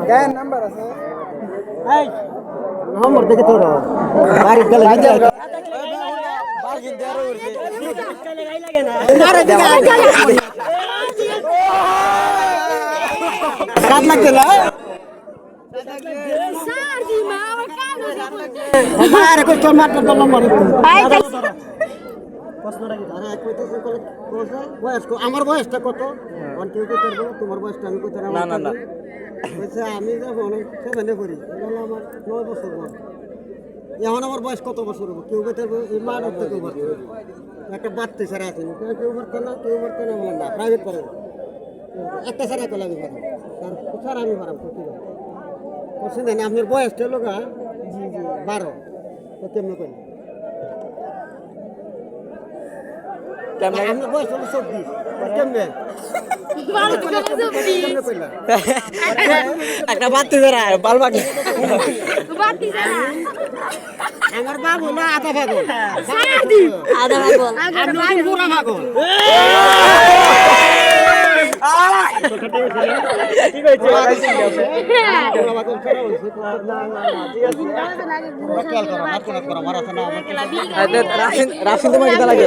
গায়ের নাম্বার আছে এই নম্বর দেখে তোর বাড়ি গেলে কাট লাগছে না আরে কই তোর মাত্র তোর নম্বর আমার বয়সটা কত কেউ কত তোমার বয়সটা আমি কত না না না আমি যখন সেভেনে পড়ি আমার 9 বছর বয়স এখন আমার বয়স কত বছর হবো কেউ কত মার থেকে একটা বাড়তে সারা আছে কেউ করতে না কেউ করতে না বলে না প্রাইভেট করে একটা সারা করলে আমি পারাম তার সারা আমি পারাম করতে করছেন না আপনার বয়সটা হলো গা 12 তো কেমন করি আপনার বয়স হলো 24 কেমনে একটা বাতি বেড়া বাল বাকি আমার বাবু না আধা পাগল আধা পাগল পুরা পাগল ঠিক আছে রাশিন তোমার কিটা লাগে